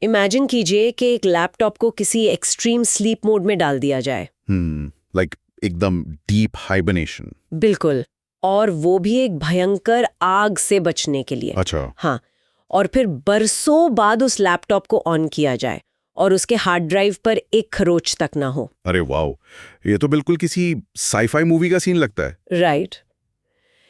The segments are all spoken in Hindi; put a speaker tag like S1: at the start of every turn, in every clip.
S1: इमेजिन कीजिए कि एक लैपटॉप को किसी एक्सट्रीम स्लीप मोड में डाल दिया जाए।
S2: लाइक एकदम डीप हाइबरनेशन।
S1: बिल्कुल, और वो भी एक भयंकर आग से बचने के लिए।
S2: अच्छा।
S1: हाँ, और फिर बरसों बाद उस लैपटॉप को ऑन किया जाए और उसके हार्ड ड्राइव पर एक खरोच तक ना हो।
S2: अरे वाओ, ये तो बिल्कुल किसी साईफाई मूवी का सीन लगता है।
S1: राइट।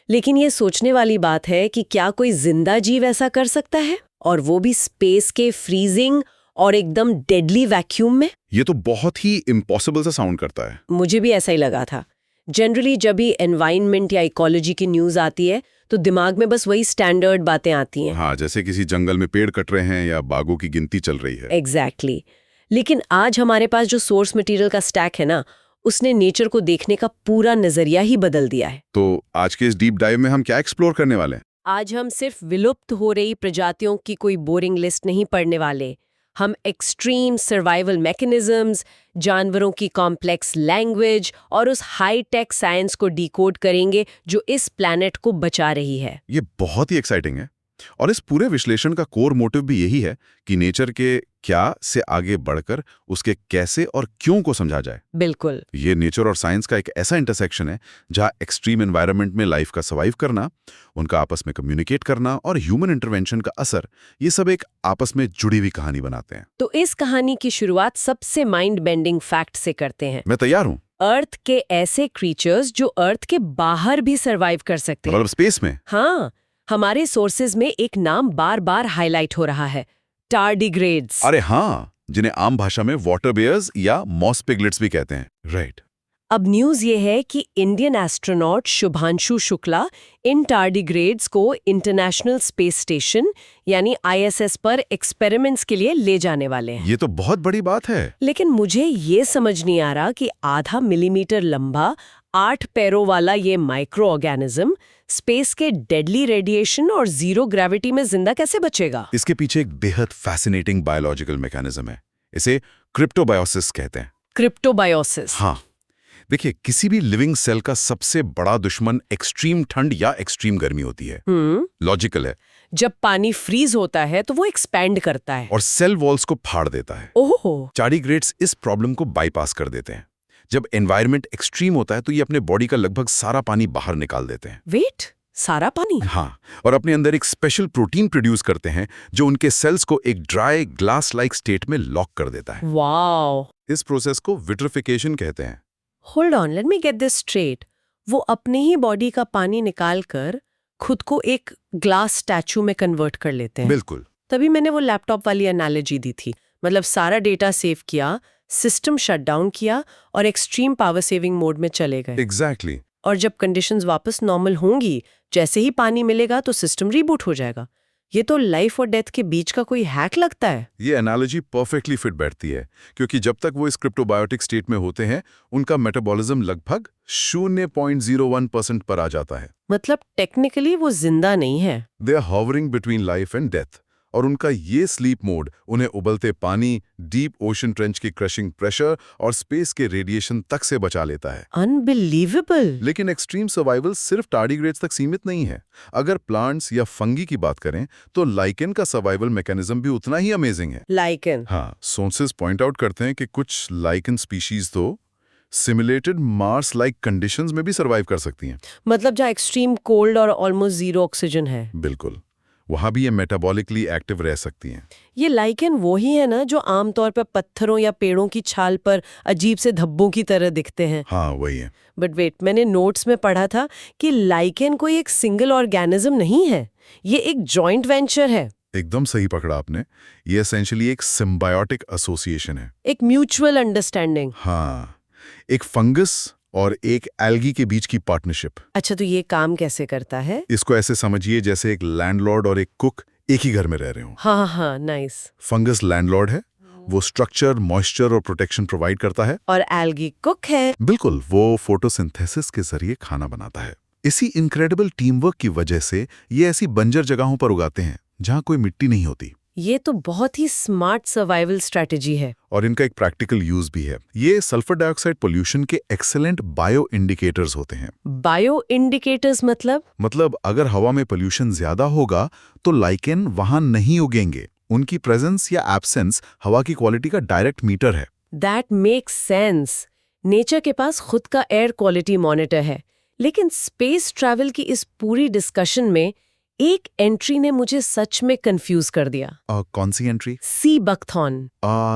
S1: लेकिन ये सोचने वाली बात है कि क्या कोई जिंदा जीव ऐसा कर सकता है, और वो भी स्पेस के फ्रीजिंग और एकदम डेडली वैक्यूम में।
S2: ये तो बहुत ही इम्पॉसिबल सा साउंड करता है।
S1: मुझे भी ऐसा ही लगा था। जनरली जब भी एनवायरनमेंट या इकोलॉजी की न्यूज़ आती है तो दिमाग में बस वही स्टैंडर्ड बातें आती हैं।
S2: हाँ, जैसे किसी जंगल में पेड़ कट रहे हैं या बाघों की गिनती चल रही है।
S1: एग्जैक्टली। लेकिन आज हमारे पास जो सोर्स मटेरियल का स्टैक है ना, उसने नेचर को देखने का पूरा नजरिया ही बदल दिया है।
S2: तो आज के इस डीप डाइव में हम क्या एक्सप्लोर करने वाले हैं?
S1: आज हम सिर्फ विलुप्त हो रही प्रजातियों की कोई बोरिंग लिस्ट नहीं पढ़ने वाले। हम एक्सट्रीम सर्वाइवल मैकेनिज्म्स, जानवरों की कॉम्प्लेक्स लैंग्वेज और उस हाई टेक साइंस को डिकोड करेंगे जो इस प्लैनेट को बचा रही है।
S2: ये बहुत ही एक्साइटिंग है, और इस पूरे विश्लेषण का कोर मोटिव भी यही है कि नेचर के क्या से आगे बढ़कर उसके कैसे और क्यों को समझा जाए।
S1: बिल्कुल।
S2: ये नेचर और साइंस का एक ऐसा इंटरसेक्शन है जहां एक्सट्रीम एनवायरनमेंट में लाइफ का सर्वाइव करना, उनका आपस में कम्युनिकेट करना और ह्यूमन इंटरवेंशन का असर, ये सब एक आपस में जुड़ी हुई कहानी बनाते हैं।
S1: तो इस कहानी की शुरुआत सबसे माइंड बेंडिंग फैक्ट से करते हैं।
S2: मैं तैयार हूं।
S1: अर्थ के ऐसे क्रीचर्स जो अर्थ के बाहर भी सर्वाइव कर सकते हैं।
S2: मतलब स्पेस में?
S1: हाँ, हमारे सोर्सेज में एक नाम बार बार हाईलाइट हो रहा है, टार्डिग्रेड्स।
S2: अरे हाँ, जिन्हें आम भाषा में वाटर बेयर्स या मॉस पिगलेट्स भी कहते हैं। राइट।
S1: अब न्यूज़ ये है कि इंडियन एस्ट्रोनॉट शुभांशु शुक्ला इन टार्डिग्रेड्स को इंटरनेशनल स्पेस स्टेशन यानी ISS पर एक्सपेरिमेंट्स के लिए ले जाने वाले हैं।
S2: ये तो बहुत बड़ी बात है।
S1: लेकिन मुझे ये समझ नहीं आ रहा कि आधा मिलीमीटर लंबा 8 पैरों वाला ये माइक्रो ऑर्गेनिज्म स्पेस के डेडली रेडिएशन और जीरो ग्रेविटी में जिंदा कैसे बचेगा।
S2: इसके पीछे एक बेहद फैसिनेटिंग बायोलॉजिकल मैकेनिज्म है। इसे क्रिप्टोबायोसिस कहते हैं।
S1: क्रिप्टोबायोसिस।
S2: हाँ, देखिए, किसी भी लिविंग सेल का सबसे बड़ा दुश्मन एक्सट्रीम ठंड या एक्सट्रीम गर्मी होती है। लॉजिकल है।
S1: जब पानी फ्रीज होता है तो वो एक्सपैंड करता है
S2: और सेल वॉल्स को फाड़ देता है।
S1: ओह।
S2: टार्डिग्रेड्स इस प्रॉब्लम को बाईपास कर देते हैं। जब एनवायरनमेंट एक्सट्रीम होता है तो ये अपने बॉडी का लगभग सारा पानी बाहर निकाल देते हैं।
S1: वेट, सारा पानी?
S2: हाँ, और अपने अंदर एक स्पेशल प्रोटीन प्रोड्यूस करते हैं जो उनके सेल्स को एक ड्राई ग्लास लाइक स्टेट में लॉक कर देता है।
S1: वाओ।
S2: इस प्रोसेस को विट्रिफिकेशन कहते हैं।
S1: Hold on, let me get this straight. वो अपने ही बॉडी का पानी निकाल कर खुद को एक ग्लास स्टैचू में कन्वर्ट कर लेते हैं।
S2: बिल्कुल।
S1: तभी मैंने वो लैपटॉप वाली एनालॉजी दी थी। मतलब सारा डेटा सेव किया, सिस्टम शट डाउन किया और एक्सट्रीम पावर सेविंग मोड में चले गए।
S2: एग्जैक्टली।
S1: और जब कंडीशंस वापस नॉर्मल होंगी, जैसे ही पानी मिलेगा तो सिस्टम रीबूट हो जाएगा। ये तो लाइफ और डेथ के बीच का कोई हैक लगता है।
S2: ये एनालॉजी परफेक्टली फिट बैठती है, क्योंकि जब तक वो इस क्रिप्टोबायोटिक स्टेट में होते हैं उनका मेटाबॉलिज्म लगभग 0.01% पर आ जाता है।
S1: मतलब टेक्निकली वो जिंदा नहीं है।
S2: They are hovering between life and death, और उनका ये स्लीप मोड उन्हें उबलते पानी, डीप ओशन ट्रेंच की क्रशिंग प्रेशर और स्पेस के रेडिएशन तक से बचा लेता है।
S1: अनबिलीवेबल।
S2: लेकिन एक्सट्रीम सर्वाइवल सिर्फ टार्डिग्रेड्स तक सीमित नहीं है। अगर प्लांट्स या फंगी की बात करें तो लाइकेन का सर्वाइवल मैकेनिज्म भी उतना ही अमेजिंग है।
S1: लाइकेन?
S2: हाँ, सोर्सेज पॉइंट आउट करते हैं कि कुछ लाइकेन स्पीशीज तो सिमुलेटेड मार्स लाइक कंडीशंस में भी सर्वाइव कर सकती हैं।
S1: मतलब जहाँ एक्सट्रीम कोल्ड और ऑलमोस्ट जीरो ऑक्सीजन है।
S2: बिल्कुल, वहां भी ये मेटाबॉलिकली एक्टिव रह सकती हैं।
S1: ये लाइकेन वो ही है ना जो आमतौर पर पत्थरों या पेड़ों की छाल पर अजीब से धब्बों की तरह दिखते हैं?
S2: हाँ, वही है।
S1: बट वेट, मैंने नोट्स में पढ़ा था कि लाइकेन कोई एक सिंगल ऑर्गेनिज्म नहीं है, ये एक जॉइंट वेंचर है।
S2: एकदम सही पकड़ा आपने। ये एसेंशियली एक सिम्बायोटिक एसोसिएशन है।
S1: एक म्यूचुअल अंडरस्टैंडिंग।
S2: हाँ, एक फंगस और एक एल्गी के बीच की पार्टनरशिप।
S1: अच्छा, तो ये काम कैसे करता है?
S2: इसको ऐसे समझिए जैसे एक लैंडलॉर्ड और एक कुक एक ही घर में रह रहे हो।
S1: हाँ हाँ, नाइस।
S2: फंगस लैंडलॉर्ड है, वो स्ट्रक्चर, मॉइस्चर और प्रोटेक्शन प्रोवाइड करता है।
S1: और एल्गी कुक है।
S2: बिल्कुल, वो फोटोसिंथेसिस के जरिए खाना बनाता है। इसी इनक्रेडिबल टीम वर्क की वजह से ये ऐसी बंजर जगहों पर उगाते हैं जहां कोई मिट्टी नहीं होती।
S1: ये तो बहुत ही स्मार्ट सर्वाइवल स्ट्रेटेजी है।
S2: और इनका एक प्रैक्टिकल यूज भी है। ये सल्फर डाइऑक्साइड पोल्यूशन के एक्सेलेंट बायो इंडिकेटर्स होते हैं।
S1: बायो इंडिकेटर्स मतलब?
S2: मतलब अगर हवा में पोल्यूशन ज्यादा होगा तो लाइकेन वहां नहीं उगेंगे, उनकी प्रेजेंस या एब्सेंस हवा की क्वालिटी का डायरेक्ट मीटर है।
S1: That makes sense. नेचर के पास खुद का एयर क्वालिटी मॉनिटर है, लेकिन स्पेस ट्रैवल की इस पूरी डिस्कशन में एक एंट्री ने मुझे सच में कंफ्यूज कर दिया।
S2: कौन सी entry?
S1: Sea buckthorn.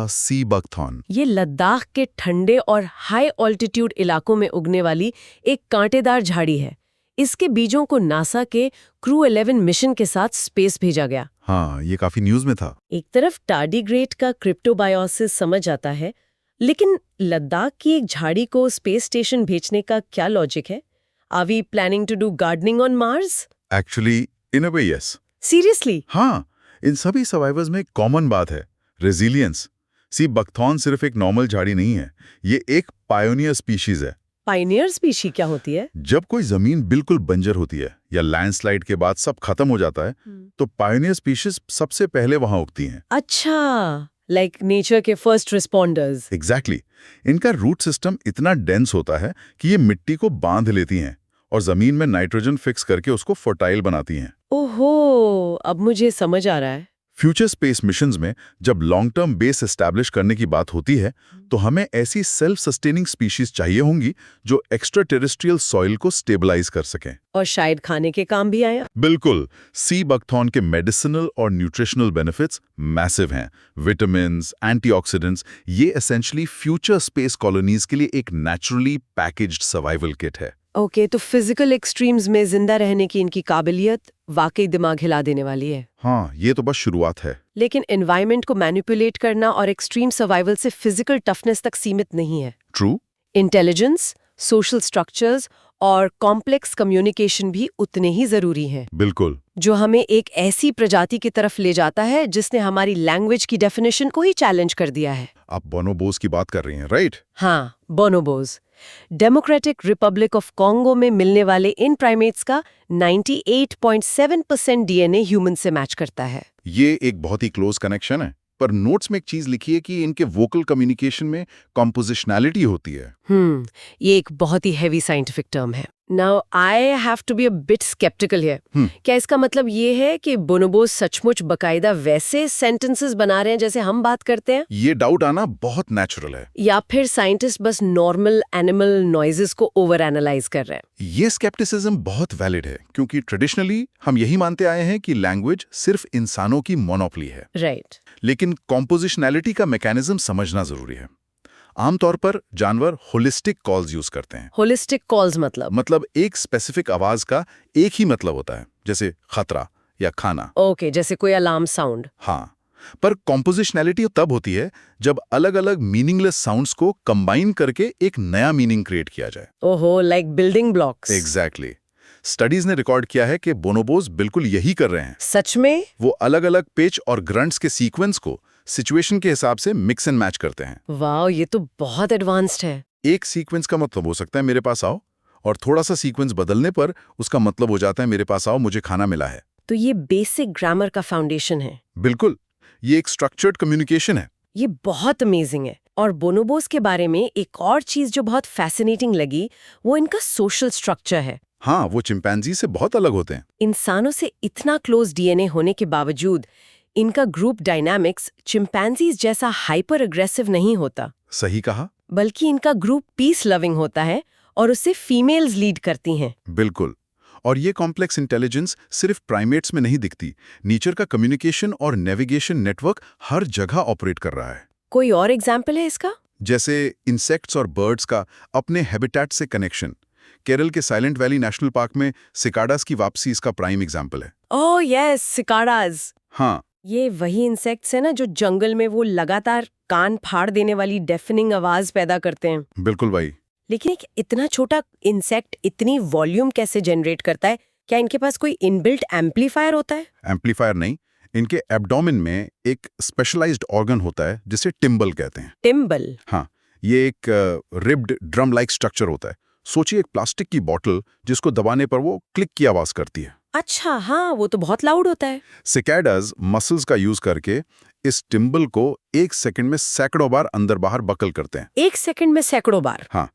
S2: Sea buckthorn.
S1: ये लद्दाख के ठंडे और हाई ऑल्टीट्यूड इलाकों में उगने वाली एक कांटेदार झाड़ी है। इसके बीजों को नासा के क्रू 11 मिशन के साथ स्पेस भेजा गया।
S2: हाँ, ये काफी न्यूज में था।
S1: एक तरफ टार्डीग्रेड का क्रिप्टोबायोसिस समझ आता है, लेकिन लद्दाख की एक झाड़ी को स्पेस स्टेशन भेजने का क्या लॉजिक है? Are we planning to do gardening on Mars?
S2: Actually in a way yes.
S1: Seriously?
S2: हाँ, इन सभी सर्वाइवर्स में एक कॉमन बात है, रेजिलियंस। सी बकथॉर्न सिर्फ एक नॉर्मल झाड़ी नहीं है, ये एक पायोनियर स्पीशीज है।
S1: पायनियर स्पीशी क्या होती है?
S2: जब कोई जमीन बिल्कुल बंजर होती है या लैंडस्लाइड के बाद सब खत्म हो जाता है, तो पायोनियर स्पीशीज सबसे पहले वहां उगती हैं।
S1: अच्छा, लाइक नेचर के फर्स्ट रिस्पॉन्डर्स।
S2: एग्जैक्टली। इनका रूट सिस्टम इतना डेंस होता है कि ये मिट्टी को बांध लेती हैं और जमीन में नाइट्रोजन फिक्स करके उसको फर्टाइल बनाती हैं।
S1: ओहो, अब मुझे समझ आ रहा है।
S2: फ्यूचर स्पेस मिशंस में जब लॉन्ग टर्म बेस एस्टैब्लिश करने की बात होती है, तो हमें ऐसी सेल्फ सस्टेनिंग स्पीशीज चाहिए होंगी जो एक्स्ट्रा टेरेस्ट्रियल सॉइल को स्टेबलाइज कर सकें
S1: और शायद खाने के काम भी आया।
S2: बिल्कुल। सी बकथॉर्न के मेडिसिनल और न्यूट्रिशनल बेनिफिट्स मैसिव हैं। विटामिन्स, एंटीऑक्सीडेंट्स, ये एसेंशियली फ्यूचर स्पेस कॉलोनीज के लिए एक नेचुरली पैकेज्ड सर्वाइवल किट है।
S1: ओके, तो फिजिकल एक्सट्रीम्स में जिंदा रहने की इनकी काबिलियत वाकई दिमाग हिला देने वाली है।
S2: हाँ, ये तो बस शुरुआत है।
S1: लेकिन एनवायरनमेंट को मैनिपुलेट करना और एक्सट्रीम सर्वाइवल से फिजिकल टफनेस तक सीमित नहीं है।
S2: ट्रू।
S1: इंटेलिजेंस, सोशल स्ट्रक्चर्स और कॉम्प्लेक्स कम्युनिकेशन भी उतने ही जरूरी हैं।
S2: बिल्कुल।
S1: जो हमें एक ऐसी प्रजाति की तरफ ले जाता है जिसने हमारी लैंग्वेज की डेफिनेशन को ही चैलेंज कर दिया है।
S2: आप बोनोबोस की बात कर रही हैं, राइट?
S1: हाँ, bonobos. Democratic Republic of Congo में मिलने वाले इन प्राइमेट्स का 98.7% डीएनए ह्यूमन से मैच करता है।
S2: ये एक बहुत ही क्लोज कनेक्शन है, पर नोट्स में एक चीज लिखी है कि इनके वोकल कम्युनिकेशन में कॉम्पोजिशनैलिटी होती है।
S1: ये एक बहुत ही हेवी साइंटिफिक टर्म है। Now I have to be a bit sceptical here. क्या इसका मतलब ये है कि बोनोबोस सचमुच बकायदा वैसे सेंटेंसेस बना रहे हैं जैसे हम बात करते हैं?
S2: ये डाउट आना बहुत नेचुरल है।
S1: या फिर साइंटिस्ट बस नॉर्मल एनिमल नॉइजेस को ओवर एनालाइज कर रहे हैं?
S2: ये स्केप्टिसिज्म बहुत वैलिड है, क्योंकि ट्रेडिशनली हम यही मानते आए हैं कि लैंग्वेज सिर्फ इंसानों की मोनोपोली है।
S1: राइट।
S2: लेकिन कॉम्पोजिशनैलिटी का मैकेनिज्म समझना जरूरी है। आमतौर पर जानवर होलिस्टिक कॉल्स यूज करते हैं।
S1: होलिस्टिक कॉल्स मतलब
S2: एक स्पेसिफिक आवाज का एक ही मतलब होता है, जैसे खतरा या खाना।
S1: ओके, जैसे कोई अलार्म साउंड।
S2: हाँ, पर कॉम्पोजिशनैलिटी तब होती है जब अलग-अलग मीनिंगलेस साउंड्स को कंबाइन करके एक नया मीनिंग क्रिएट किया जाए।
S1: ओहो, like building blocks.
S2: Exactly. Studies ने रिकॉर्ड किया है कि बोनोबोस बिल्कुल यही कर रहे हैं।
S1: सच में?
S2: वो अलग-अलग पिच और ग्रंट्स के सीक्वेंस को सिचुएशन के हिसाब से मिक्स एंड मैच करते हैं।
S1: वाओ, ये तो बहुत एडवांस्ड है।
S2: एक सीक्वेंस का मतलब हो सकता है मेरे पास आओ, और थोड़ा सा सीक्वेंस बदलने पर उसका मतलब हो जाता है मेरे पास आओ, मुझे खाना मिला है।
S1: तो ये बेसिक ग्रामर का फाउंडेशन है।
S2: बिल्कुल, ये एक स्ट्रक्चर्ड कम्युनिकेशन है।
S1: ये बहुत अमेजिंग है। और बोनोबोस के बारे में एक और चीज जो बहुत फैसिनेटिंग लगी, वो इनका सोशल स्ट्रक्चर है।
S2: हाँ, वो चिंपैंजी से बहुत अलग होते हैं।
S1: इंसानों से इतना क्लोज डीएनए होने के बावजूद इनका ग्रुप डायनामिक्स चिंपैंजीज जैसा हाइपर अग्रेसिव नहीं होता।
S2: सही कहा।
S1: बल्कि इनका ग्रुप पीस लविंग होता है और उससे फीमेल्स लीड करती हैं।
S2: बिल्कुल। और ये कॉम्प्लेक्स इंटेलिजेंस सिर्फ प्राइमेट्स में नहीं दिखती। नेचर का कम्युनिकेशन और नेविगेशन नेटवर्क हर जगह ऑपरेट कर रहा है।
S1: कोई और एग्जाम्पल है इसका?
S2: जैसे इंसेक्ट्स और बर्ड्स का अपने हैबिटेट से कनेक्शन। केरल के साइलेंट वैली नेशनल पार्क में सिकाडास की वापसी इसका प्राइम एग्जाम्पल है।
S1: Oh yes, cicadas.
S2: हाँ,
S1: ये वही इंसेक्ट्स है ना जो जंगल में वो लगातार कान फाड़ देने वाली डेफनिंग आवाज पैदा करते हैं।
S2: बिल्कुल भाई।
S1: लेकिन एक इतना छोटा इंसेक्ट इतनी वॉल्यूम कैसे जनरेट करता है? क्या इनके पास कोई इनबिल्ट एम्पलीफायर होता है?
S2: एम्पलीफायर नहीं, इनके एब्डोमेन में एक स्पेशलाइज्ड ऑर्गन होता है जिसे टिम्बल कहते हैं।
S1: टिम्बल?
S2: हाँ, ये एक रिब्ड ड्रम लाइक स्ट्रक्चर होता है। सोचिए एक प्लास्टिक की बोतल जिसको दबाने पर वो क्लिक की आवाज करती है।
S1: अच्छा, हाँ, वो तो बहुत लाउड होता है।
S2: सिकैडास मसल्स का यूज करके इस टिम्बल को 1 सेकंड में सैकड़ों बार अंदर बाहर बकल करते हैं।
S1: 1 सेकंड में सैकड़ों बार?
S2: हाँ,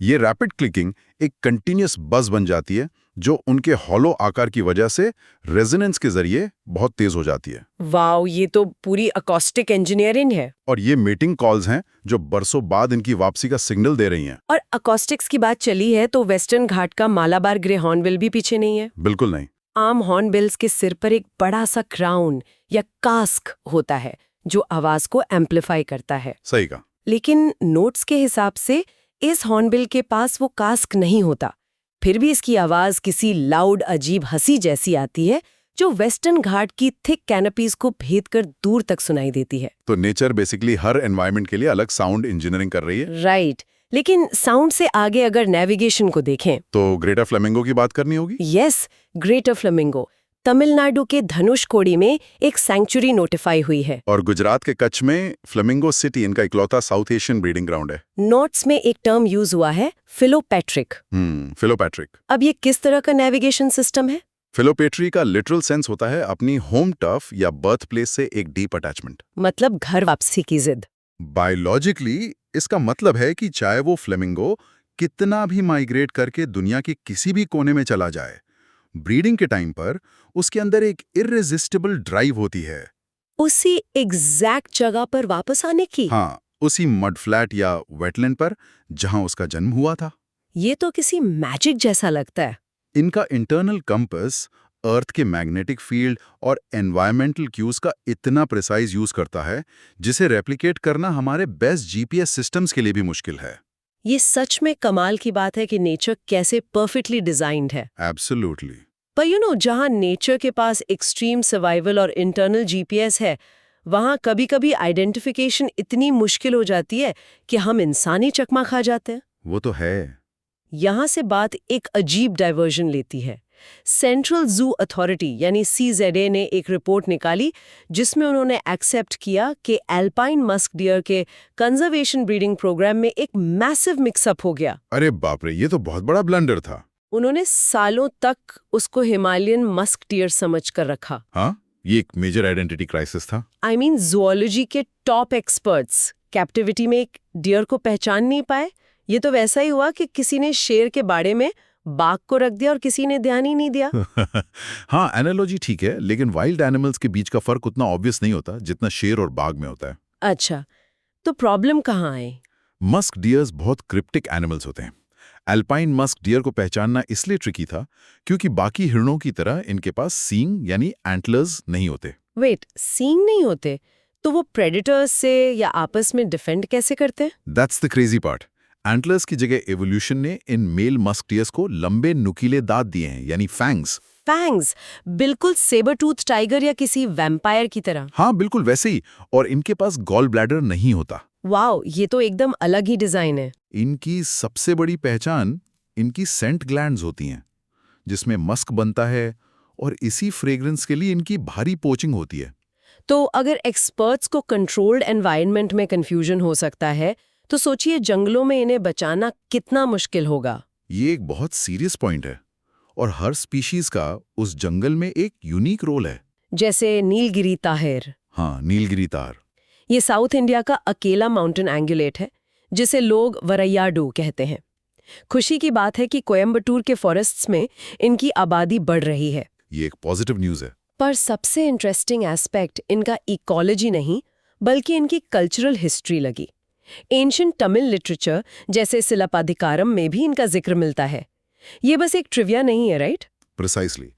S2: ये रैपिड क्लिकिंग एक कंटिन्यूअस बज बन जाती है जो उनके हॉलो आकार की वजह से रेजोनेंस के जरिए बहुत तेज हो जाती है।
S1: वाओ, ये तो पूरी अकॉस्टिक इंजीनियरिंग है।
S2: और ये मीटिंग कॉल्स हैं जो बरसों बाद इनकी वापसी का सिग्नल दे रही हैं।
S1: और अकॉस्टिक्स की बात चली है तो वेस्टर्न घाट का मालाबार ग्रे हॉर्नबिल भी पीछे नहीं है।
S2: बिल्कुल नहीं।
S1: आम हॉर्नबिल्स के सिर पर एक बड़ा सा क्राउन या कास्क होता है जो आवाज को एम्पलीफाई करता है।
S2: सही कहा।
S1: लेकिन नोट्स के हिसाब से इस हॉर्नबिल के पास वो कास्क नहीं होता। फिर भी इसकी आवाज किसी लाउड अजीब हंसी जैसी आती है जो वेस्टर्न घाट की थिक कैनपीज को भेद कर दूर तक सुनाई देती है।
S2: तो नेचर बेसिकली हर एनवायरनमेंट के लिए अलग साउंड इंजीनियरिंग कर रही है।
S1: राइट। लेकिन साउंड से आगे अगर नेविगेशन को देखें
S2: तो ग्रेटर फ्लेमिंगो की बात करनी होगी।
S1: यस, ग्रेटर फ्लेमिंगो तमिलनाडु के धनुषकोडी में एक सैंक्चुरी नोटिफाई हुई है।
S2: और गुजरात के कच्छ में फ्लेमिंगो सिटी इनका इकलौता साउथ एशियन ब्रीडिंग ग्राउंड है।
S1: नोट्स में एक टर्म यूज हुआ है, फिलोपैट्रिक।
S2: फिलोपैट्रिक।
S1: अब ये किस तरह का नेविगेशन सिस्टम है?
S2: फिलोपेट्री का लिटरल सेंस होता है अपनी होम टर्फ या बर्थ प्लेस से एक डीप अटैचमेंट,
S1: मतलब घर वापसी की जिद।
S2: बायोलॉजिकली इसका मतलब है कि चाहे वो फ्लेमिंगो कितना भी माइग्रेट करके दुनिया के किसी भी कोने में चला जाए, ब्रीडिंग के टाइम पर उसके अंदर एक इर्रेजिस्टिबल ड्राइव होती है
S1: उसी एग्जैक्ट जगह पर वापस आने की।
S2: हाँ, उसी मड फ्लैट या वेटलैंड पर जहां उसका जन्म हुआ था।
S1: ये तो किसी मैजिक जैसा लगता है।
S2: इनका इंटरनल कंपास अर्थ के मैग्नेटिक फील्ड और एनवायरमेंटल क्यूज का इतना प्रिसाइज यूज करता है जिसे रेप्लिकेट करना हमारे बेस्ट जीपीएस सिस्टम्स के लिए भी मुश्किल है।
S1: ये सच में कमाल की बात है कि नेचर कैसे परफेक्टली डिजाइंड है।
S2: एब्सोल्युटली।
S1: पर जहां नेचर के पास एक्सट्रीम सर्वाइवल और इंटरनल जीपीएस है, वहां कभी-कभी आइडेंटिफिकेशन इतनी मुश्किल हो जाती है कि हम इंसानी चकमा खा जाते हैं।
S2: वो तो है।
S1: यहां से बात एक अजीब डाइवर्जन लेती है। सेंट्रल जू अथॉरिटी यानी CZA ने एक रिपोर्ट निकाली जिसमें उन्होंने एक्सेप्ट किया कि एल्पाइन मस्क डियर के कंजर्वेशन ब्रीडिंग प्रोग्राम में एक मैसिव मिक्सअप हो गया।
S2: अरे बाप रे, ये तो बहुत बड़ा ब्लंडर था।
S1: उन्होंने सालों तक उसको हिमालयन मस्क डियर समझकर रखा।
S2: हाँ, ये एक मेजर आइडेंटिटी क्राइसिस था।
S1: I mean, ज़ूलॉजी के टॉप एक्सपर्ट्स कैप्टिविटी में एक डियर को पहचान नहीं पाए। ये तो वैसा ही हुआ कि किसी ने शेर के बाड़े में बाघ को रख दिया और किसी ने ध्यान ही नहीं दिया।
S2: हाँ, एनालॉजी ठीक है, लेकिन वाइल्ड एनिमल्स के बीच का फर्क उतना ऑब्वियस नहीं होता जितना शेर और बाघ में होता है।
S1: अच्छा, तो प्रॉब्लम कहाँ आई?
S2: मस्क डियर्स बहुत क्रिप्टिक एनिमल्स होते हैं। एल्पाइन मस्क डियर को पहचानना इसलिए ट्रिकी था क्योंकि बाकी हिरणों की तरह इनके पास सींग यानी एंटलर्स नहीं होते।
S1: वेट, सींग नहीं होते? तो वो प्रेडेटर्स से या आपस में डिफेंड कैसे करते हैं?
S2: That's the crazy part. Antlers की जगह एवोल्यूशन ने इन मेल मस्क डियर्स को लंबे नुकीले दांत दिए हैं, यानी फैंग्स।
S1: फैंग्स, बिल्कुल सेबर टूथ टाइगर या किसी वैम्पायर की तरह।
S2: हाँ, बिल्कुल वैसे ही। और इनके पास गॉल ब्लैडर नहीं होता।
S1: वाओ, ये तो एकदम अलग ही डिजाइन है।
S2: इनकी सबसे बड़ी पहचान इनकी सेंट ग्लैंड्स होती हैं, जिसमें मस्क बनता है, और इसी फ्रेग्रेंस के लिए इनकी भारी पोचिंग होती है।
S1: तो अगर एक्सपर्ट्स को कंट्रोल्ड एनवायरनमेंट में कंफ्यूजन हो सकता है, तो सोचिए जंगलों में इन्हें बचाना कितना मुश्किल होगा।
S2: ये एक बहुत सीरियस पॉइंट है, और हर स्पीशीज का उस जंगल में एक यूनिक रोल है।
S1: जैसे नीलगिरी ताहिर।
S2: हाँ, नीलगिरी तार।
S1: ये साउथ इंडिया का अकेला माउंटेन एंगुलेट है जिसे लोग वरैयाडू कहते हैं। खुशी की बात है कि कोयम्बटूर के फॉरेस्ट्स में इनकी आबादी बढ़ रही है।
S2: ये एक पॉजिटिव न्यूज़ है।
S1: पर सबसे इंटरेस्टिंग एस्पेक्ट इनका इकोलॉजी नहीं बल्कि इनकी कल्चरल हिस्ट्री लगी। एंशिएंट तमिल लिटरेचर जैसे सिलप्पाधिकारम में भी इनका जिक्र मिलता है। ये बस एक ट्रिविया नहीं है, राइट?
S2: प्रिसाइसली।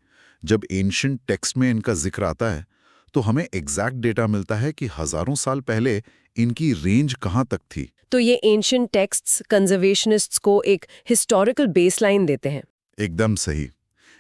S2: जब एंशिएंट टेक्स्ट में इनका जिक्र आता है तो हमें एग्जैक्ट डेटा मिलता है कि हजारों साल पहले इनकी रेंज कहाँ तक थी।
S1: तो ये एंशिएंट टेक्स्ट्स कंजर्वेशनिस्ट्स को एक हिस्टोरिकल बेसलाइन देते हैं।
S2: एकदम सही।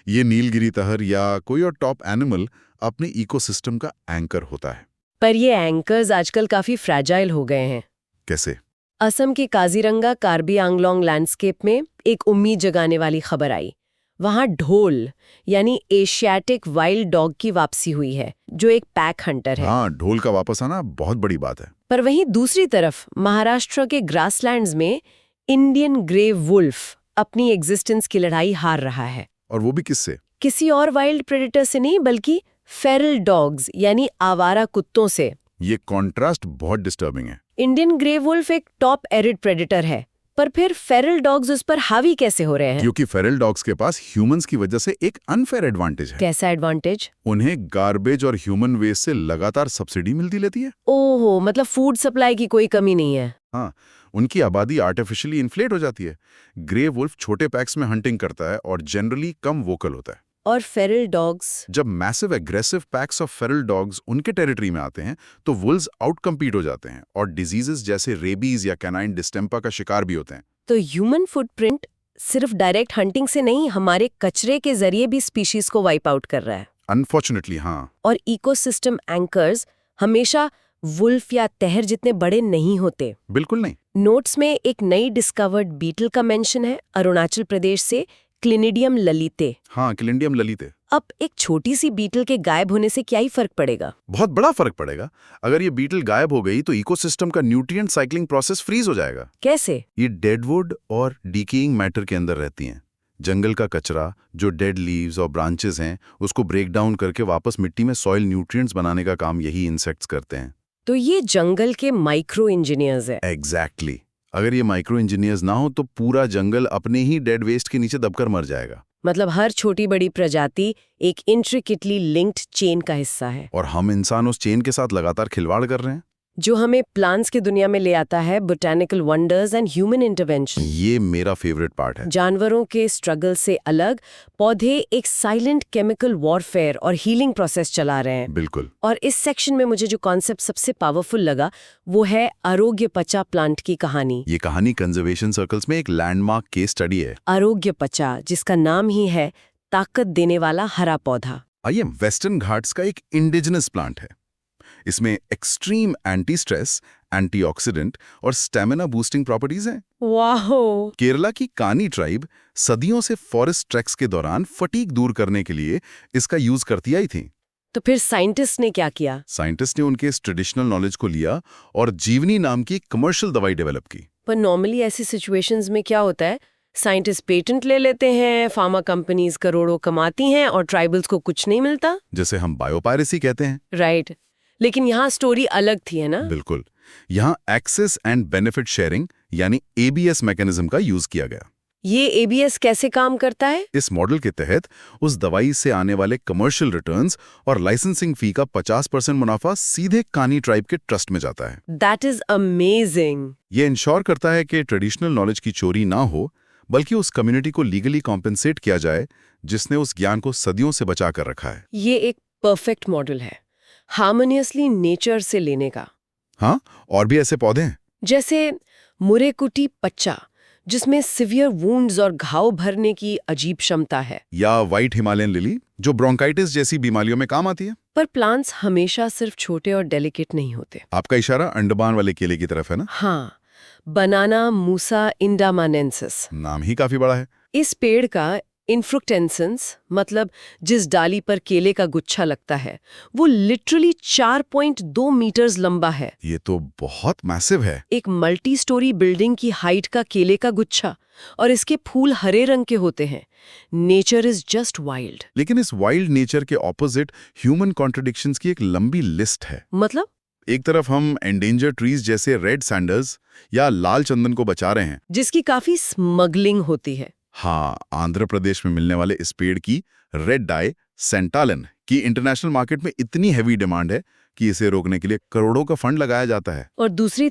S2: ये नीलगिरी तहर या कोई और टॉप एनिमल अपने इकोसिस्टम का एंकर होता है।
S1: पर ये एंकर्स आजकल काफी फ्रैजाइल हो गए हैं।
S2: कैसे?
S1: असम के काजीरंगा कार्बी आंगलोंग लैंडस्केप में एक उम्मीद जगाने वाली खबर आई। वहां ढोल यानी एशियाटिक वाइल्ड डॉग की वापसी हुई है, जो एक पैक हंटर है।
S2: हाँ, ढोल का वापस आना बहुत बड़ी बात है।
S1: पर वहीं दूसरी तरफ महाराष्ट्र के ग्रासलैंड्स में इंडियन ग्रे वुल्फ अपनी एग्जिस्टेंस की लड़ाई हार रहा है।
S2: और वो भी किससे?
S1: किसी और वाइल्ड प्रेडेटर से नहीं, बल्कि फेरल डॉग्स यानी आवारा कुत्तों से।
S2: ये कॉन्ट्रास्ट बहुत डिस्टर्बिंग है।
S1: इंडियन ग्रे वुल्फ एक टॉप एरिड प्रेडेटर है, पर फिर फेरल डॉग्स उस पर हावी कैसे हो रहे हैं?
S2: क्योंकि फेरल डॉग्स के पास ह्यूमंस की वजह से एक अनफेयर एडवांटेज है।
S1: कैसा एडवांटेज?
S2: उन्हें गार्बेज और ह्यूमन वेस्ट से लगातार सब्सिडी मिलती रहती है।
S1: ओहो, मतलब फूड सप्लाई की कोई कमी नहीं है।
S2: हाँ, उनकी आबादी आर्टिफिशियली इन्फ्लेट हो जाती है। ग्रे वुल्फ छोटे पैक्स में हंटिंग करता है और जनरली कम वोकल होता है।
S1: और फेरल डॉग्स?
S2: जब massive aggressive PACS of Feral dogs उनके टेरिटरी में आते हैं तो वुल्व्स आउट कम्पीट हो जाते हैं और डिजीजेस जैसे रेबीज या कैनाइन डिस्टेम्पा का शिकार भी होते हैं।
S1: तो ह्यूमन फुटप्रिंट सिर्फ डायरेक्ट हंटिंग से नहीं, हमारे कचरे के जरिए भी स्पीशीज को वाइप आउट कर रहा है।
S2: अनफॉर्चुनेटली हाँ।
S1: और इकोसिस्टम एंकर्स हमेशा वुल्फ या तहर जितने बड़े नहीं होते।
S2: बिल्कुल नहीं।
S1: नोट्स में एक नई डिस्कवर्ड बीटल का मेंशन है, अरुणाचल प्रदेश से, क्लिनिडियम ललिते।
S2: हाँ, क्लिनिडियम ललिते।
S1: अब एक छोटी सी बीटल के गायब होने से क्या ही फर्क पड़ेगा?
S2: बहुत बड़ा फर्क पड़ेगा। अगर ये बीटल गायब हो गई तो इकोसिस्टम का न्यूट्रिएंट साइक्लिंग प्रोसेस फ्रीज हो जाएगा।
S1: कैसे?
S2: ये डेडवुड और डिकेइंग मैटर के अंदर रहती हैं। जंगल का कचरा, जो डेड लीव्स और ब्रांचेस हैं, उसको ब्रेक डाउन करके वापस मिट्टी में सॉइल न्यूट्रिएंट्स बनाने का काम यही इंसेक्ट्स करते हैं।
S1: तो ये जंगल के माइक्रो इंजीनियर्स है।
S2: एग्जैक्टली। अगर ये माइक्रो इंजीनियर्स ना हो तो पूरा जंगल अपने ही डेड वेस्ट के नीचे दबकर मर जाएगा।
S1: मतलब हर छोटी बड़ी प्रजाति एक इंट्रिकेटली लिंक्ड चेन का हिस्सा है।
S2: और हम इंसान उस चेन के साथ लगातार खिलवाड़ कर रहे हैं,
S1: जो हमें प्लांट्स की दुनिया में ले आता है, botanical wonders and human intervention.
S2: ये मेरा फेवरेट पार्ट है।
S1: जानवरों के स्ट्रगल से अलग पौधे एक साइलेंट केमिकल वॉरफेयर और हीलिंग प्रोसेस चला रहे हैं।
S2: बिल्कुल।
S1: और इस सेक्शन में मुझे जो कॉन्सेप्ट सबसे पावरफुल लगा वो है आरोग्यपचा प्लांट की कहानी।
S2: ये कहानी कंजर्वेशन सर्कल्स में एक लैंडमार्क केस स्टडी है।
S1: आरोग्यपचा, जिसका नाम ही है ताकत देने वाला हरा पौधा।
S2: आइए, वेस्टर्न घाट्स का एक इंडिजिनस प्लांट है। इसमें एक्सट्रीम एंटी स्ट्रेस, एंटीऑक्सीडेंट और स्टेमिना बूस्टिंग प्रॉपर्टीज हैं।
S1: वाहो!
S2: केरला की कानी ट्राइब सदियों से फॉरेस्ट ट्रैक्स के दौरान फटीग दूर करने के लिए इसका यूज करती आई थी।
S1: तो फिर साइंटिस्ट ने क्या किया?
S2: साइंटिस्ट ने उनके इस ट्रेडिशनल नॉलेज को लिया और जीवनी नाम की कमर्शियल दवाई डेवलप की।
S1: पर नॉर्मली ऐसी सिचुएशंस में क्या होता है, साइंटिस्ट पेटेंट ले लेते हैं, फार्मा कंपनीज करोड़ों कमाती हैं और ट्राइबल्स को कुछ नहीं मिलता,
S2: जैसे हम बायोपायरेसी कहते हैं।
S1: राइट। लेकिन यहाँ स्टोरी अलग थी, है ना?
S2: बिल्कुल। यहाँ एक्सेस एंड बेनिफिट शेयरिंग यानी एबीएस मैकेनिज्म का यूज किया गया।
S1: ये एबीएस कैसे काम करता है?
S2: इस मॉडल के तहत उस दवाई से आने वाले कमर्शियल रिटर्न्स और लाइसेंसिंग फी का 50% मुनाफा सीधे कानी ट्राइब के ट्रस्ट में जाता है।
S1: That is amazing.
S2: ये इंश्योर करता है कि ट्रेडिशनल नॉलेज की चोरी ना हो, बल्कि उस कम्युनिटी को लीगली कॉम्पेंसेट किया जाए जिसने उस ज्ञान को सदियों से बचा कर रखा है।
S1: ये एक परफेक्ट मॉडल है, हार्मोनियसली नेचर से लेने का।
S2: हाँ, और भी ऐसे पौधे हैं
S1: जैसे मुरेकुटी पच्चा, जिसमें सिवियर वुंड्स और घाव भरने की अजीब क्षमता है,
S2: या व्हाइट हिमालयन लिली जो ब्रोंकाइटिस जैसी बीमारियों में काम आती है।
S1: पर प्लांट्स हमेशा सिर्फ छोटे और डेलिकेट नहीं होते।
S2: आपका इशारा अंडमान वाले केले की तरफ है ना?
S1: हाँ, बनाना मूसा इंडामानेंसिस।
S2: नाम ही काफी बड़ा है।
S1: इस पेड़ का इन्फ्रुक्टेंसेंस, मतलब जिस डाली पर केले का गुच्छा लगता है, वो लिटरली 4.2 मीटर्स लंबा है।
S2: ये तो बहुत मैसिव है।
S1: एक मल्टी स्टोरी बिल्डिंग की हाइट का केले का गुच्छा, और इसके फूल हरे रंग के होते हैं। Nature is just wild.
S2: लेकिन इस वाइल्ड नेचर के ऑपोजिट ह्यूमन कॉन्ट्रडिक्शंस की एक लंबी लिस्ट है।
S1: मतलब
S2: एक तरफ हम एंडेंजर ट्रीज जैसे रेड सैंडर्स या लाल चंदन को बचा रहे हैं,
S1: जिसकी काफी स्मगलिंग होती है।
S2: हाँ, आंध्र प्रदेश में मिलने वाले इस पेड़ की रेड डाई सेंटालन की इंटरनेशनल मार्केट में इतनी हैवी डिमांड है कि इसे रोकने के लिए करोड़ों का फंड लगाया जाता है।
S1: और दूसरी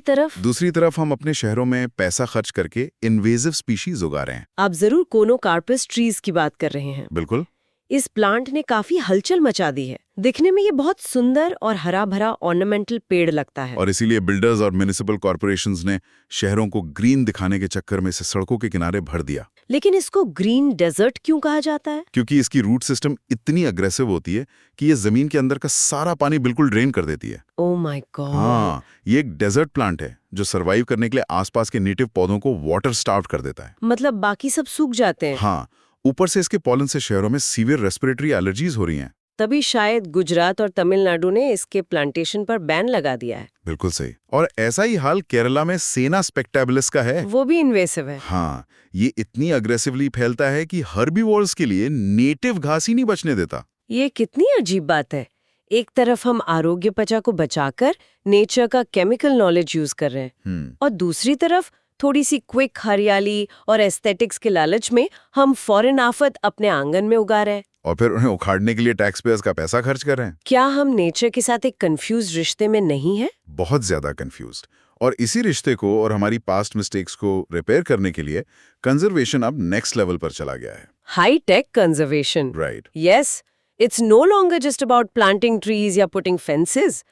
S1: तरफ
S2: हम अपने शहरों में पैसा खर्च करके इन्वेजिव स्पीशीज उगा रहे हैं।
S1: आप जरूर कोनोकार्पस ट्रीज की बात कर रहे हैं।
S2: बिल्कुल।
S1: इस प्लांट ने काफी हलचल मचा दी है। दिखने में ये बहुत सुंदर और हरा भरा ऑर्नामेंटल पेड़ लगता है,
S2: और इसीलिए बिल्डर्स और म्युनिसिपल कॉर्पोरेशंस ने शहरों को ग्रीन दिखाने के चक्कर में इसे सड़कों के किनारे भर दिया।
S1: लेकिन इसको ग्रीन डेजर्ट क्यों कहा जाता है?
S2: क्योंकि इसकी रूट सिस्टम इतनी अग्रेसिव होती है कि ये जमीन के अंदर का सारा पानी बिल्कुल ड्रेन कर देती है।
S1: Oh my God.
S2: हाँ, ये एक डेजर्ट प्लांट है जो सर्वाइव करने के लिए आसपास के नेटिव पौधों को वाटर स्टार्व कर देता है।
S1: मतलब बाकी सब सूख जाते हैं?
S2: हाँ, ऊपर से इसके पॉलन से शहरों में सीवियर रेस्पिरेटरी एलर्जीज हो रही हैं।
S1: तभी शायद गुजरात और तमिलनाडु ने इसके प्लांटेशन पर बैन लगा दिया है।
S2: बिल्कुल सही। और ऐसा ही हाल केरला में सेना स्पेक्टेबुलस का है।
S1: वो भी इन्वेसिव है।
S2: हाँ, ये इतनी अग्रेसिवली फैलता है कि हर्बीवोर्स के लिए नेटिव घास ही नहीं बचने देता।
S1: ये कितनी अजीब बात है। एक तरफ हम आरोग्यपचा को बचाकर नेचर का केमिकल नॉलेज यूज कर रहे हैं, और दूसरी तरफ थोड़ी सी क्विक हरियाली और एस्थेटिक्स के लालच में हम फॉरेन आफत अपने आंगन में उगा रहे हैं।
S2: और फिर उन्हें उखाड़ने के लिए टैक्स पेयर्स का पैसा खर्च कर रहे हैं।
S1: क्या हम नेचर के साथ एक कंफ्यूज रिश्ते में नहीं है?
S2: बहुत ज्यादा कंफ्यूज्ड। और इसी रिश्ते को और हमारी पास्ट मिस्टेक्स को रिपेयर करने के लिए कंजर्वेशन अब नेक्स्ट लेवल पर चला गया है।
S1: High tech conservation.
S2: Right.
S1: Yes, it's no longer just about planting trees या पुटिंग फेंसेस।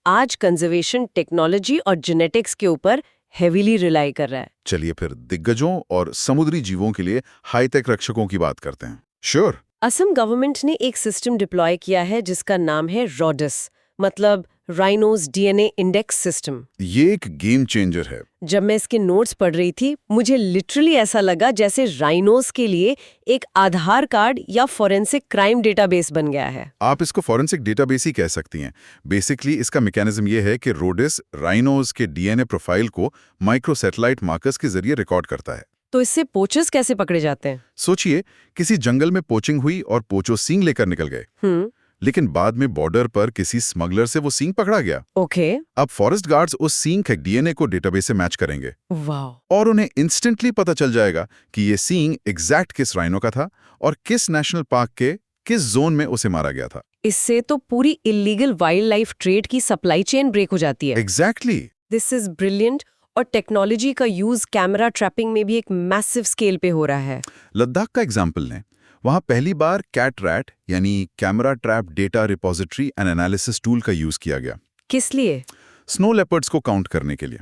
S1: आज कंजर्वेशन टेक्नोलॉजी और जेनेटिक्स के ऊपर हेवीली रिलाई कर रहा है।
S2: चलिए फिर दिग्गजों और समुद्री जीवों के लिए हाईटेक रक्षकों की बात करते हैं। श्योर।
S1: असम गवर्नमेंट ने एक सिस्टम डिप्लॉय किया है जिसका नाम है रॉडस, मतलब राइनोस डीएनए इंडेक्स सिस्टम।
S2: ये एक गेम चेंजर है।
S1: जब मैं इसके नोट्स पढ़ रही थी मुझे लिटरली ऐसा लगा जैसे राइनोस के लिए एक आधार कार्ड या फॉरेंसिक क्राइम डेटाबेस बन गया है।
S2: आप इसको फॉरेंसिक डेटाबेस ही कह सकती हैं। बेसिकली इसका मैकेनिज्म ये है कि रोडिस राइनोस के डीएनए प्रोफाइल को माइक्रो सैटेलाइट मार्कर्स के जरिए रिकॉर्ड करता है।
S1: तो इससे पोचर्स कैसे पकड़े जाते हैं?
S2: सोचिए, किसी जंगल में पोचिंग हुई और पोचो सींग लेकर निकल गए। लेकिन बाद में बॉर्डर पर किसी स्मगलर से वो सींग पकड़ा गया।
S1: ओके।
S2: अब फॉरेस्ट गार्ड्स उस सींग के डीएनए को डेटाबेस से मैच करेंगे।
S1: वाह।
S2: और उन्हें इंस्टेंटली पता चल जाएगा कि ये सींग एग्जैक्ट किस राइनो का था और किस नेशनल पार्क के किस जोन में उसे मारा गया था।
S1: इससे तो पूरी इलीगल वाइल्ड लाइफ ट्रेड की सप्लाई चेन ब्रेक हो जाती है।
S2: एग्जैक्टली।
S1: This is brilliant. और टेक्नोलॉजी का यूज कैमरा ट्रैपिंग में भी एक मैसिव स्केल पे हो रहा है।
S2: लद्दाख का एग्जाम्पल लें। वहां पहली बार कैट रैट यानी camera trap data repository and analysis tool का यूज किया गया।
S1: किस लिए?
S2: स्नो लेपर्ड्स को काउंट करने के लिए।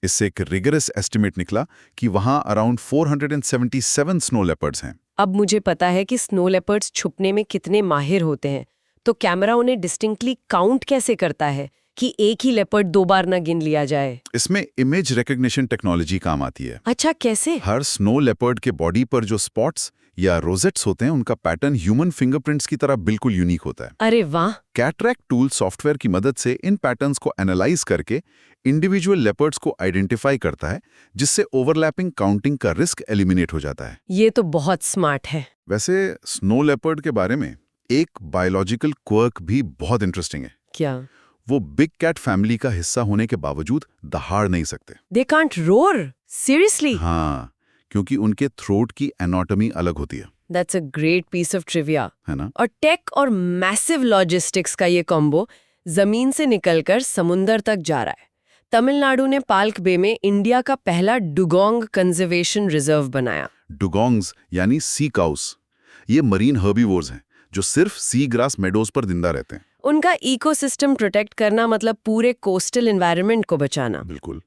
S2: इससे एक रिगरस एस्टिमेट निकला कि वहां अराउंड 477 स्नो लेपर्ड्स हैं।
S1: अब मुझे पता है कि स्नो लेपर्ड्स छुपने में कितने माहिर होते हैं, तो कैमरा उन्हें डिस्टिंक्टली काउंट कैसे करता है कि एक ही लेपर्ड 2 बार न गिन लिया जाए?
S2: इसमें इमेज रिकग्निशन टेक्नोलॉजी काम आती है।
S1: अच्छा, कैसे?
S2: हर स्नो लेपर्ड के बॉडी पर जो स्पॉट्स या रोजेट्स होते हैं उनका पैटर्न ह्यूमन फिंगरप्रिंट्स की तरह बिल्कुल यूनिक होता है।
S1: अरे वाह।
S2: कैटरैक्ट टूल सॉफ्टवेयर की मदद से इन पैटर्न्स को एनालाइज करके इंडिविजुअल लेपर्ड्स को आइडेंटिफाई करता है, जिससे ओवरलैपिंग काउंटिंग का रिस्क एलिमिनेट हो जाता है।
S1: ये तो बहुत स्मार्ट है।
S2: वैसे स्नो लेपर्ड के बारे में एक बायोलॉजिकल क्वर्क भी बहुत इंटरेस्टिंग है।
S1: क्या?
S2: वो बिग कैट फैमिली का हिस्सा होने के बावजूद दहाड़ नहीं सकते।
S1: They can't roar? सीरियसली?
S2: हाँ, क्योंकि उनके थ्रोट की एनाटॉमी अलग होती है।
S1: That's a great piece of trivia,
S2: है ना?
S1: और टेक और मैसिव लॉजिस्टिक्स का ये कॉम्बो जमीन से निकलकर समुंदर तक जा रहा है। तमिलनाडु ने पाल्क बे में इंडिया का पहला डुगोंग कंजर्वेशन रिजर्व बनाया।
S2: डुगोंग्स यानी सी काउस, ये मरीन हर्बीवोर्स हैं जो सिर्फ सी ग्रास मेडोज पर जिंदा रहते हैं।
S1: उनका इकोसिस्टम प्रोटेक्ट करना मतलब पूरे कोस्टल एनवायरनमेंट को बचाना।
S2: बिल्कुल।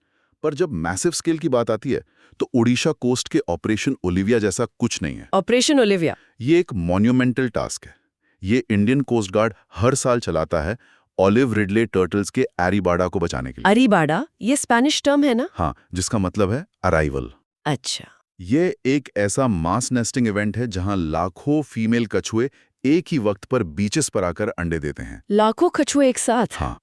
S2: पर जब मैसिव स्केल की बात आती है तो ओडिशा कोस्ट के ऑपरेशन ओलिविया जैसा कुछ नहीं है।
S1: Operation Olivia?
S2: ये एक मॉन्यूमेंटल टास्क है। ये इंडियन कोस्ट गार्ड हर साल चलाता है ऑलिव रिडले टर्टल्स के एरिबाडा को बचाने के लिए।
S1: एरिबाडा ये स्पेनिश टर्म है ना?
S2: हाँ, जिसका मतलब है अराइवल।
S1: अच्छा।
S2: ये एक ऐसा मास नेस्टिंग इवेंट है जहां लाखों फीमेल कछुए एक ही वक्त पर बीचेस पर आकर अंडे देते हैं।
S1: लाखों कछुए एक साथ?
S2: हाँ।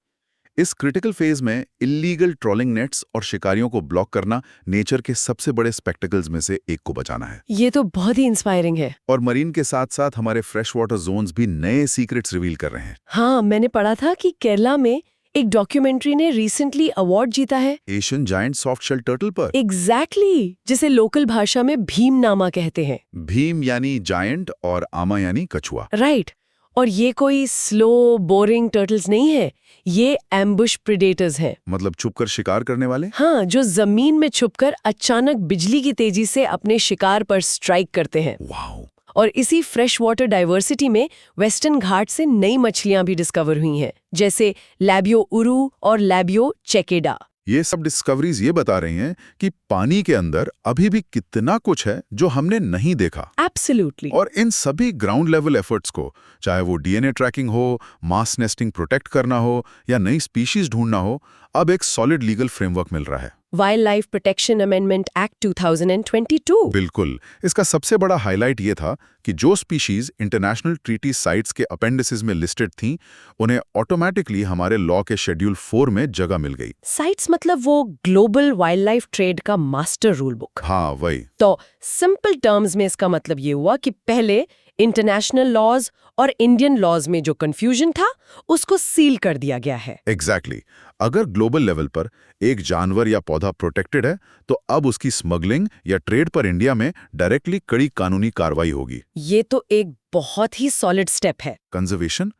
S2: इस क्रिटिकल फेज में इल्लीगल ट्रॉलिंग नेट्स और शिकारियों को ब्लॉक करना नेचर के सबसे बड़े स्पेक्टिकल्स में से एक को बचाना है।
S1: ये तो बहुत ही इंस्पायरिंग है।
S2: और मरीन के साथ साथ हमारे फ्रेश वाटर जोन्स भी नए सीक्रेट्स रिवील कर रहे हैं।
S1: हाँ, मैंने पढ़ा था कि केरला में एक डॉक्यूमेंट्री ने रिसेंटली अवार्ड जीता है
S2: Asian giant soft shell turtle पर।
S1: एग्जैक्टली, जिसे लोकल भाषा में भीमनामा कहते हैं।
S2: भीम यानी जायंट और आमा यानी कछुआ।
S1: राइट। और ये कोई स्लो बोरिंग टर्टल्स नहीं है, ये एम्बुश प्रेडेटर्स हैं।
S2: मतलब छुपकर शिकार करने वाले?
S1: हाँ, जो जमीन में छुपकर अचानक बिजली की तेजी से अपने शिकार पर स्ट्राइक करते हैं।
S2: वाओ।
S1: और इसी फ्रेश वाटर डाइवर्सिटी में वेस्टर्न घाट से नई मछलियां भी डिस्कवर हुई हैं, जैसे लैबियो उरू और लैबियो चेकेडा।
S2: ये सब डिस्कवरीज ये बता रही हैं कि पानी के अंदर अभी भी कितना कुछ है जो हमने नहीं देखा।
S1: एब्सोल्युटली।
S2: और इन सभी ग्राउंड लेवल एफर्ट्स को, चाहे वो डीएनए ट्रैकिंग हो, मास नेस्टिंग प्रोटेक्ट करना हो या नई स्पीशीज ढूंढना हो, अब एक सॉलिड लीगल फ्रेमवर्क मिल रहा है।
S1: Wild life protection amendment act 2022।
S2: बिल्कुल। इसका सबसे बड़ा हाईलाइट ये था कि जो स्पीशीज इंटरनेशनल ट्रीटी साइट्स के अपेंडिसेस में लिस्टेड थीं, उन्हें ऑटोमेटिकली हमारे लॉ के शेड्यूल 4 में जगह मिल गई।
S1: साइट्स मतलब वो ग्लोबल वाइल्ड लाइफ ट्रेड का मास्टर रूल बुक।
S2: हाँ, वही।
S1: तो सिंपल टर्म्स में इसका मतलब ये हुआ कि पहले इंटरनेशनल लॉज और इंडियन लॉज में जो कंफ्यूजन था उसको सील कर दिया गया है।
S2: एग्जैक्टली अगर ग्लोबल लेवल पर एक जानवर या पौधा प्रोटेक्टेड है तो अब उसकी स्मगलिंग या ट्रेड पर इंडिया में डायरेक्टली कड़ी कानूनी कार्रवाई होगी।
S1: ये तो एक बहुत ही सॉलिड स्टेप है।
S2: कंजर्वेशन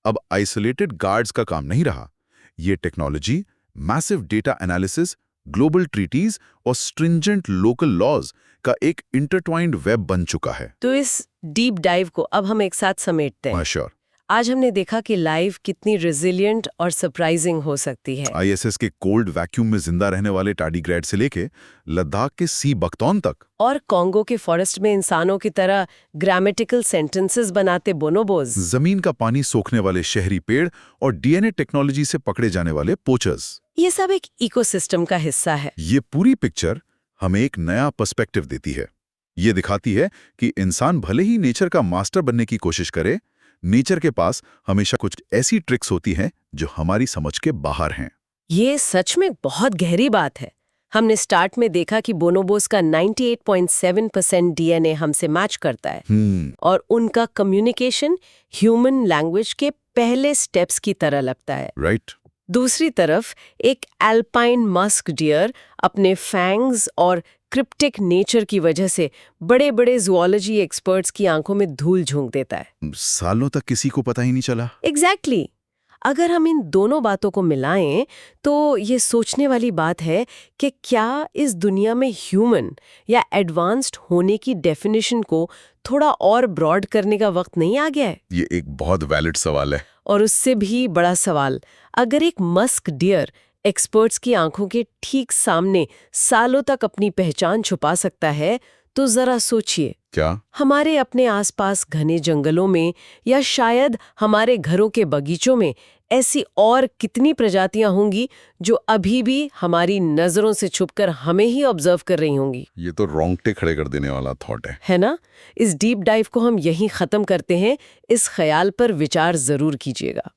S2: अब आइसोलेटेड गार्ड्स का काम नहीं रहा। ये technology, massive data analysis, global treaties और स्ट्रिंजेंट लोकल लॉज का एक इंटरट्वाइंड वेब बन चुका है।
S1: तो इस डीप डाइव को अब हम एक साथ समेटते हैं।
S2: श्योर।
S1: आज हमने देखा कि लाइफ कितनी रेजिलिएंट और सरप्राइजिंग हो सकती है।
S2: आईएसएस के कोल्ड वैक्यूम में जिंदा रहने वाले टार्डिग्रेड से लेके लद्दाख के सी बख्तौन तक,
S1: और कॉन्गो के फॉरेस्ट में इंसानों की तरह ग्रामेटिकल सेंटेंसेस बनाते बोनोबोज,
S2: जमीन का पानी सोखने वाले शहरी पेड़ और डीएनए टेक्नोलॉजी से पकड़े जाने वाले पोचर्स,
S1: ये सब एक इकोसिस्टम का हिस्सा है।
S2: ये पूरी पिक्चर हमें एक नया पर्सपेक्टिव देती है। ये दिखाती है कि इंसान भले ही नेचर का मास्टर बनने की कोशिश करे, नेचर के पास हमेशा कुछ ऐसी ट्रिक्स होती हैं जो हमारी समझ के बाहर हैं।
S1: ये सच में बहुत गहरी बात है। हमने स्टार्ट में देखा कि बोनोबोस का 98.7% डीएनए हमसे मैच करता है और उनका कम्युनिकेशन ह्यूमन लैंग्वेज के पहले स्टेप्स की तरह लगता है।
S2: राइट।
S1: दूसरी तरफ एक एल्पाइन मस्क डियर अपने फैंग्स और क्रिप्टिक नेचर की वजह से बड़े बड़े ज़ूलॉजी एक्सपर्ट्स की आंखों में धूल झोंक देता है।
S2: सालों तक किसी को पता ही नहीं चला।
S1: एग्जैक्टली। अगर हम इन दोनों बातों को मिलाएं तो ये सोचने वाली बात है कि क्या इस दुनिया में ह्यूमन या एडवांस्ड होने की डेफिनेशन को थोड़ा और ब्रॉड करने का वक्त नहीं आ गया है?
S2: ये एक बहुत वैलिड सवाल है।
S1: और उससे भी बड़ा सवाल, अगर एक मस्क डियर एक्सपर्ट्स की आंखों के ठीक सामने सालों तक अपनी पहचान छुपा सकता है, तो जरा सोचिए,
S2: क्या
S1: हमारे अपने आसपास घने जंगलों में या शायद हमारे घरों के बगीचों में ऐसी और कितनी प्रजातियां होंगी जो अभी भी हमारी नजरों से छुपकर हमें ही ऑब्जर्व कर रही होंगी।
S2: ये तो रोंगटे खड़े कर देने वाला थॉट
S1: है ना? इस डीप डाइव को हम यहीं खत्म करते हैं। इस ख्याल पर विचार जरूर कीजिएगा।